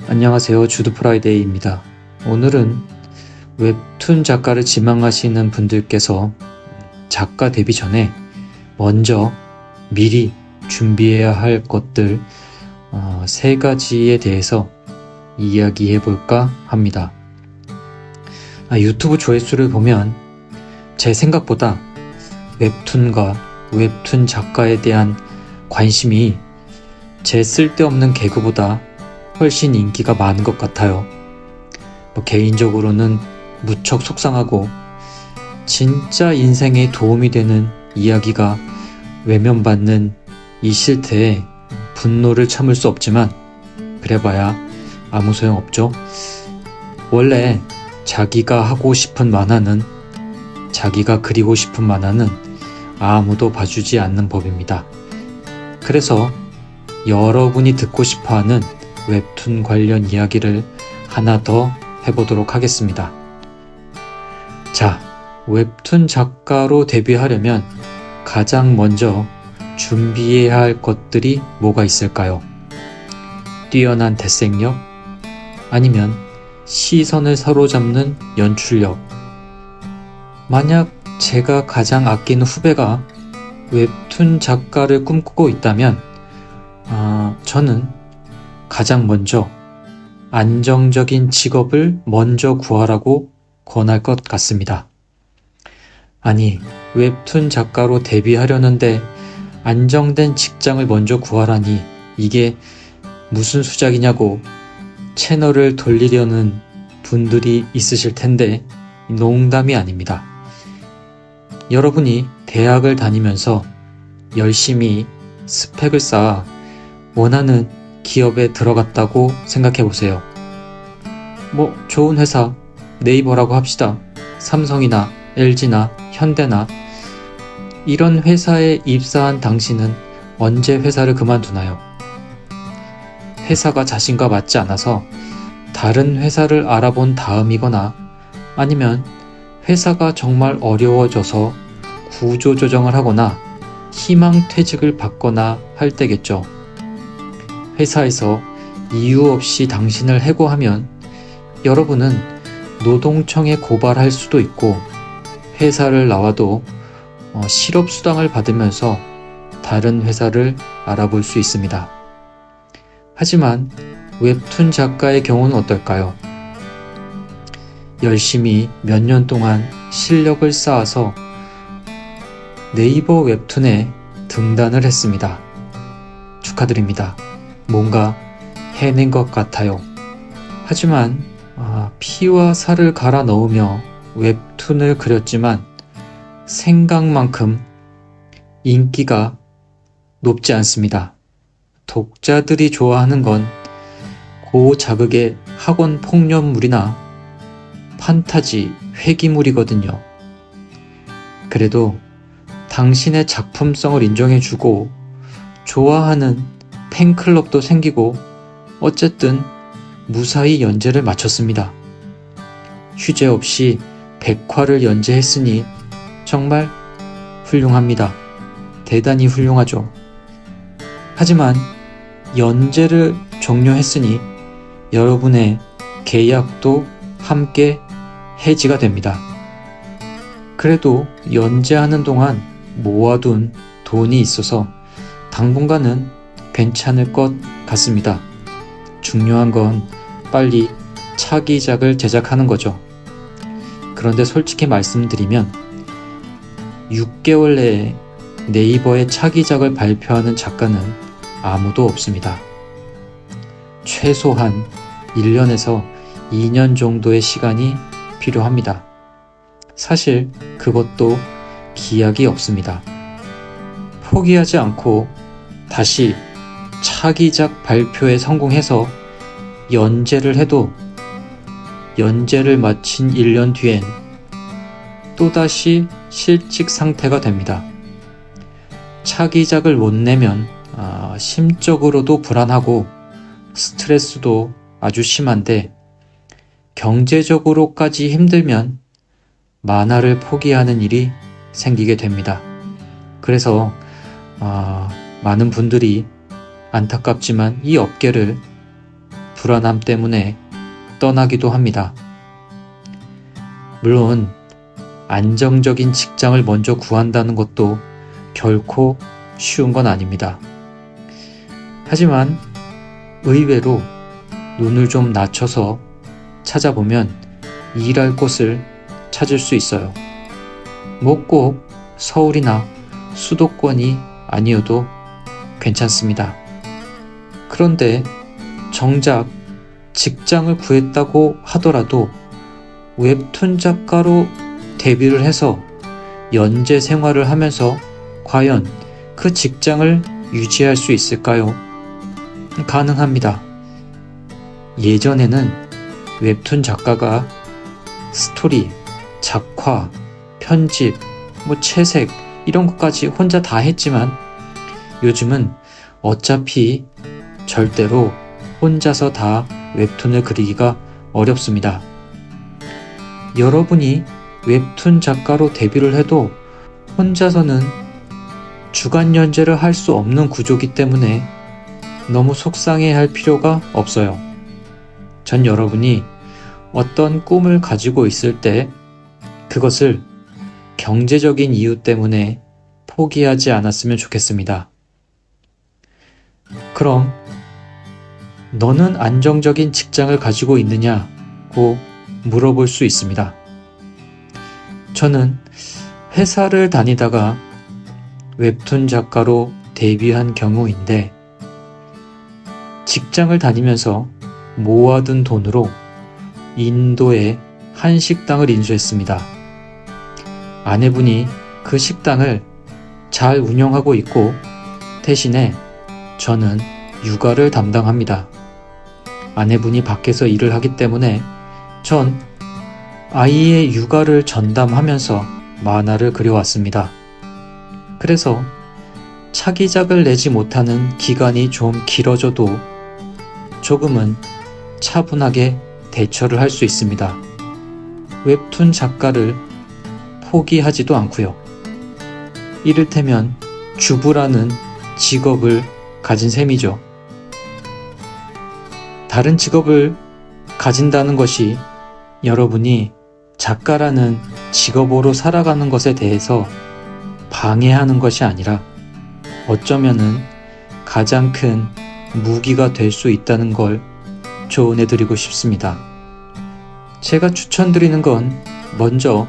안녕하세요. 주드프라이데이입니다. 오늘은 웹툰 작가를 지망하시는 분들께서 작가 데뷔 전에 먼저 미리 준비해야 할 것들 3가지에 대해서 이야기해 볼까 합니다. 유튜브 조회수를 보면 제 생각보다 웹툰과 웹툰 작가에 대한 관심이 제 쓸데없는 개그보다 훨씬 인기가 많은 것 같아요. 개인적으로는 무척 속상하고 진짜 인생에 도움이 되는 이야기가 외면받는 이 실태에 분노를 참을 수 없지만 그래봐야 아무 소용없죠. 원래 자기가 하고 싶은 만화는, 자기가 그리고 싶은 만화는 아무도 봐주지 않는 법입니다. 그래서 여러분이 듣고 싶어하는 웹툰 관련 이야기를 하나 더 해보도록 하겠습니다. 자, 웹툰 작가로 데뷔하려면 가장 먼저 준비해야 할 것들이 뭐가 있을까요? 뛰어난 대생력? 아니면 시선을 사로잡는 연출력? 만약 제가 가장 아끼는 후배가 웹툰 작가를 꿈꾸고 있다면 저는 가장 먼저 안정적인 직업을 먼저 구하라고 권할 것 같습니다. 아니, 웹툰 작가로 데뷔하려는데 안정된 직장을 먼저 구하라니 이게 무슨 수작이냐고 채널을 돌리려는 분들이 있으실 텐데 농담이 아닙니다. 여러분이 대학을 다니면서 열심히 스펙을 쌓아 원하는 기업에 들어갔다고 생각해보세요. 좋은 회사, 네이버라고 합시다. 삼성이나 LG나 현대나 이런 회사에 입사한 당신은 언제 회사를 그만두나요? 회사가 자신과 맞지 않아서 다른 회사를 알아본 다음이거나 아니면 회사가 정말 어려워져서 구조조정을 하거나 희망퇴직을 받거나 할 때겠죠. 회사에서 이유 없이 당신을 해고하면 여러분은 노동청에 고발할 수도 있고 회사를 나와도 실업수당을 받으면서 다른 회사를 알아볼 수 있습니다. 하지만 웹툰 작가의 경우는 어떨까요? 열심히 몇 년 동안 실력을 쌓아서 네이버 웹툰에 등단을 했습니다. 축하드립니다. 뭔가 해낸 것 같아요. 하지만 피와 살을 갈아 넣으며 웹툰을 그렸지만 생각만큼 인기가 높지 않습니다. 독자들이 좋아하는 건 고자극의 학원 폭력물이나 판타지, 회기물이거든요. 그래도 당신의 작품성을 인정해주고 좋아하는 팬클럽도 생기고 어쨌든 무사히 연재를 마쳤습니다. 휴재 없이 100화를 연재했으니 정말 훌륭합니다. 대단히 훌륭하죠. 하지만 연재를 종료했으니 여러분의 계약도 함께 해지가 됩니다. 그래도 연재하는 동안 모아둔 돈이 있어서 당분간은 괜찮을 것 같습니다. 중요한 건 빨리 차기작을 제작하는 거죠. 그런데 솔직히 말씀드리면 6개월 내에 네이버에 차기작을 발표하는 작가는 아무도 없습니다. 최소한 1년에서 2년 정도의 시간이 필요합니다. 사실 그것도 기약이 없습니다. 포기하지 않고 다시 차기작 발표에 성공해서 연재를 해도 연재를 마친 1년 뒤엔 또다시 실직 상태가 됩니다. 차기작을 못 내면 심적으로도 불안하고 스트레스도 아주 심한데 경제적으로까지 힘들면 만화를 포기하는 일이 생기게 됩니다. 그래서 많은 분들이 안타깝지만 이 업계를 불안함 때문에 떠나기도 합니다. 물론 안정적인 직장을 먼저 구한다는 것도 결코 쉬운 건 아닙니다. 하지만 의외로 눈을 좀 낮춰서 찾아보면 일할 곳을 찾을 수 있어요. 뭐 꼭 서울이나 수도권이 아니어도 괜찮습니다. 그런데 정작 직장을 구했다고 하더라도 웹툰 작가로 데뷔를 해서 연재 생활을 하면서 과연 그 직장을 유지할 수 있을까요? 가능합니다. 예전에는 웹툰 작가가 스토리, 작화, 편집, 채색 이런 것까지 혼자 다 했지만 요즘은 어차피 절대로 혼자서 다 웹툰을 그리기가 어렵습니다. 여러분이 웹툰 작가로 데뷔를 해도 혼자서는 주간 연재를 할 수 없는 구조이기 때문에 너무 속상해할 필요가 없어요. 전 여러분이 어떤 꿈을 가지고 있을 때 그것을 경제적인 이유 때문에 포기하지 않았으면 좋겠습니다. 그럼 너는 안정적인 직장을 가지고 있느냐고 물어볼 수 있습니다. 저는 회사를 다니다가 웹툰 작가로 데뷔한 경우인데 직장을 다니면서 모아둔 돈으로 인도의 한 식당을 인수했습니다. 아내분이 그 식당을 잘 운영하고 있고 대신에 저는 육아를 담당합니다. 아내분이 밖에서 일을 하기 때문에 전 아이의 육아를 전담하면서 만화를 그려왔습니다. 그래서 차기작을 내지 못하는 기간이 좀 길어져도 조금은 차분하게 대처를 할 수 있습니다. 웹툰 작가를 포기하지도 않고요. 이를테면 주부라는 직업을 가진 셈이죠. 다른 직업을 가진다는 것이 여러분이 작가라는 직업으로 살아가는 것에 대해서 방해하는 것이 아니라 어쩌면은 가장 큰 무기가 될 수 있다는 걸 조언해드리고 싶습니다. 제가 추천드리는 건 먼저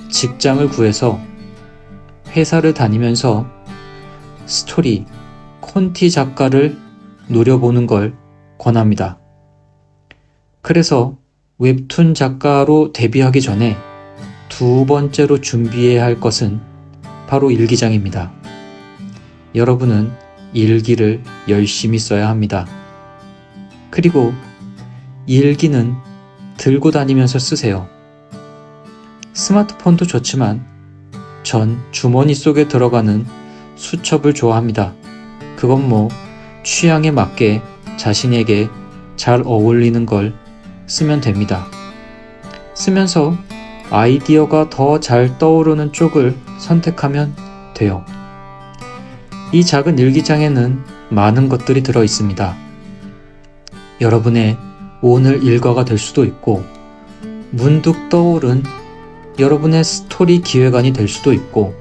직장을 구해서 회사를 다니면서 스토리, 콘티 작가를 노려보는 걸 권합니다. 그래서 웹툰 작가로 데뷔하기 전에 두 번째로 준비해야 할 것은 바로 일기장입니다. 여러분은 일기를 열심히 써야 합니다. 그리고 일기는 들고 다니면서 쓰세요. 스마트폰도 좋지만 전 주머니 속에 들어가는 수첩을 좋아합니다. 그건 뭐 취향에 맞게 자신에게 잘 어울리는 걸 쓰면 됩니다. 쓰면서 아이디어가 더 잘 떠오르는 쪽을 선택하면 돼요. 이 작은 일기장에는 많은 것들이 들어 있습니다. 여러분의 오늘 일과가 될 수도 있고 문득 떠오른 여러분의 스토리 기획안이 될 수도 있고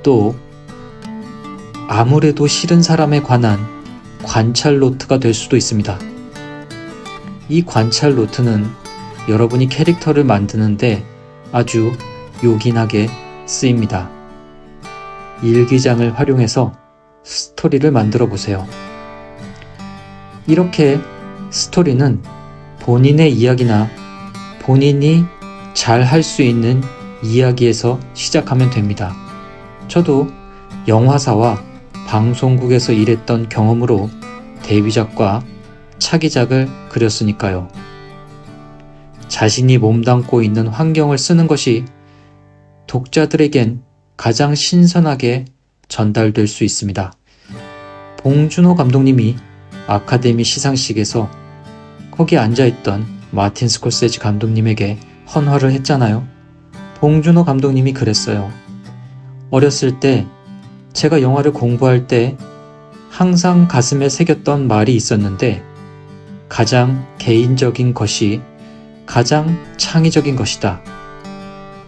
또 아무래도 싫은 사람에 관한 관찰 노트가 될 수도 있습니다. 이 관찰 노트는 여러분이 캐릭터를 만드는데 아주 요긴하게 쓰입니다. 일기장을 활용해서 스토리를 만들어 보세요. 이렇게 스토리는 본인의 이야기나 본인이 잘 할 수 있는 이야기에서 시작하면 됩니다. 저도 영화사와 방송국에서 일했던 경험으로 데뷔작과 차기작을 그렸으니까요. 자신이 몸담고 있는 환경을 쓰는 것이 독자들에겐 가장 신선하게 전달될 수 있습니다. 봉준호 감독님이 아카데미 시상식에서 거기 앉아있던 마틴 스콜세지 감독님에게 헌화를 했잖아요. 봉준호 감독님이 그랬어요. 어렸을 때 제가 영화를 공부할 때 항상 가슴에 새겼던 말이 있었는데 가장 개인적인 것이 가장 창의적인 것이다.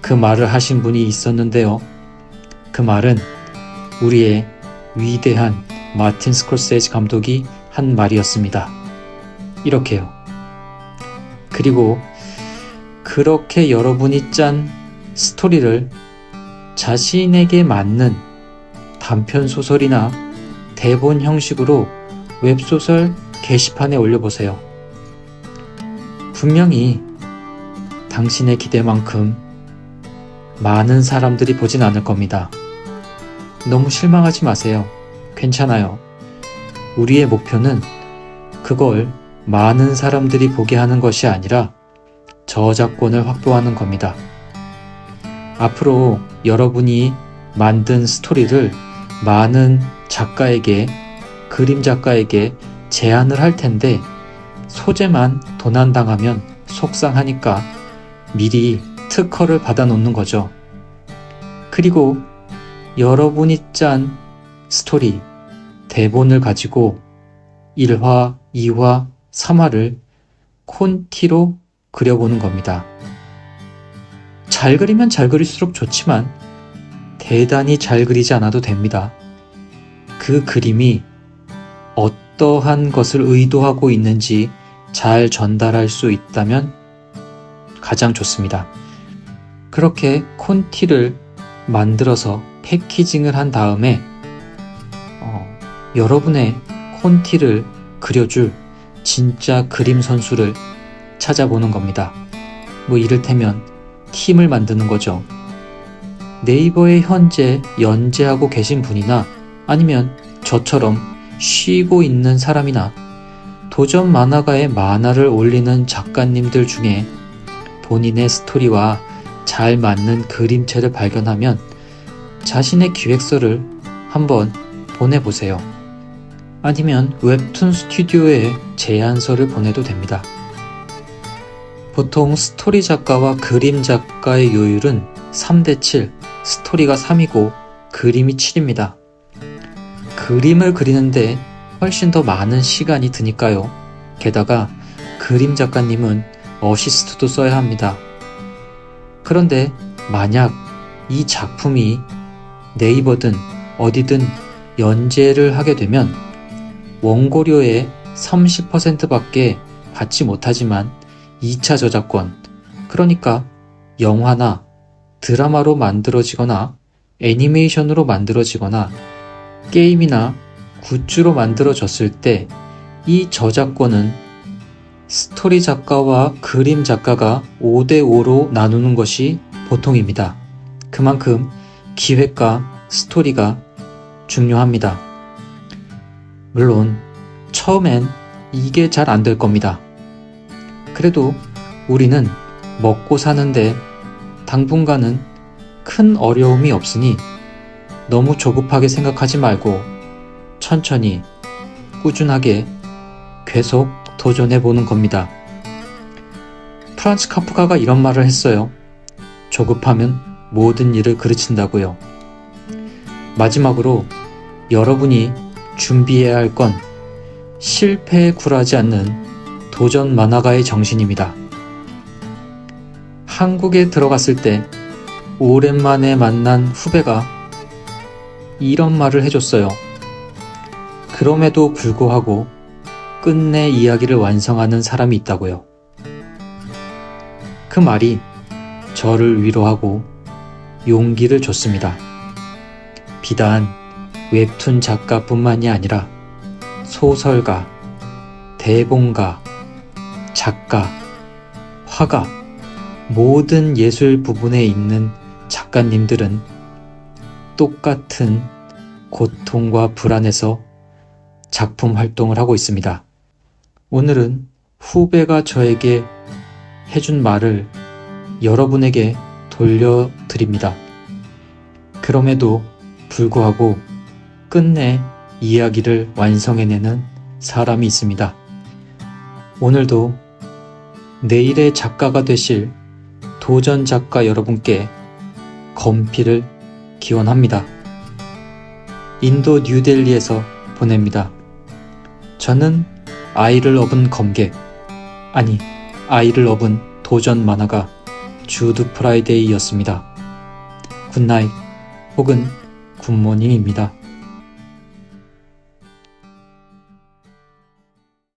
그 말을 하신 분이 있었는데요. 그 말은 우리의 위대한 마틴 스콜세지 감독이 한 말이었습니다. 이렇게요. 그리고 그렇게 여러분이 짠 스토리를 자신에게 맞는 단편 소설이나 대본 형식으로 웹소설 게시판에 올려보세요. 분명히 당신의 기대만큼 많은 사람들이 보진 않을 겁니다. 너무 실망하지 마세요. 괜찮아요. 우리의 목표는 그걸 많은 사람들이 보게 하는 것이 아니라 저작권을 확보하는 겁니다. 앞으로 여러분이 만든 스토리를 많은 작가에게, 그림 작가에게 제안을 할 텐데 소재만 도난당하면 속상하니까 미리 특허를 받아 놓는 거죠. 그리고 여러분이 짠 스토리, 대본을 가지고 1화, 2화, 3화를 콘티로 그려보는 겁니다. 잘 그리면 잘 그릴수록 좋지만 대단히 잘 그리지 않아도 됩니다. 그 그림이 어떠한 것을 의도하고 있는지 잘 전달할 수 있다면 가장 좋습니다. 그렇게 콘티를 만들어서 패키징을 한 다음에 여러분의 콘티를 그려줄 진짜 그림 선수를 찾아보는 겁니다. 이를테면 팀을 만드는 거죠. 네이버에 현재 연재하고 계신 분이나 아니면 저처럼 쉬고 있는 사람이나 도전 만화가의 만화를 올리는 작가님들 중에 본인의 스토리와 잘 맞는 그림체를 발견하면 자신의 기획서를 한번 보내보세요. 아니면 웹툰 스튜디오에 제안서를 보내도 됩니다. 보통 스토리 작가와 그림 작가의 요율은 3대7, 스토리가 3이고 그림이 7입니다. 그림을 그리는데 훨씬 더 많은 시간이 드니까요. 게다가 그림 작가님은 어시스트도 써야 합니다. 그런데 만약 이 작품이 네이버든 어디든 연재를 하게 되면 원고료의 30%밖에 받지 못하지만 2차 저작권, 그러니까 영화나 드라마로 만들어지거나 애니메이션으로 만들어지거나 게임이나 굿즈로 만들어졌을 때 이 저작권은 스토리 작가와 그림 작가가 5대5로 나누는 것이 보통입니다. 그만큼 기획과 스토리가 중요합니다. 물론 처음엔 이게 잘 안 될 겁니다. 그래도 우리는 먹고 사는데 당분간은 큰 어려움이 없으니 너무 조급하게 생각하지 말고 천천히 꾸준하게 계속 도전해보는 겁니다. 프란츠 카프카가 이런 말을 했어요. 조급하면 모든 일을 그르친다고요. 마지막으로 여러분이 준비해야 할 건 실패에 굴하지 않는 도전 만화가의 정신입니다. 한국에 들어갔을 때 오랜만에 만난 후배가 이런 말을 해줬어요. 그럼에도 불구하고 끝내 이야기를 완성하는 사람이 있다고요. 그 말이 저를 위로하고 용기를 줬습니다. 비단 웹툰 작가뿐만이 아니라 소설가, 대본가, 작가, 화가, 모든 예술 부분에 있는 작가님들은 똑같은 고통과 불안에서 작품 활동을 하고 있습니다. 오늘은 후배가 저에게 해준 말을 여러분에게 돌려드립니다. 그럼에도 불구하고 끝내 이야기를 완성해내는 사람이 있습니다. 오늘도 내일의 작가가 되실 도전 작가 여러분께 건피를 기원합니다. 인도 뉴델리에서 보냅니다. 저는 아이를 업은 검객, 아니, 아이를 업은 도전 만화가 주드 프라이데이였습니다. 굿나잇 혹은 굿모닝입니다.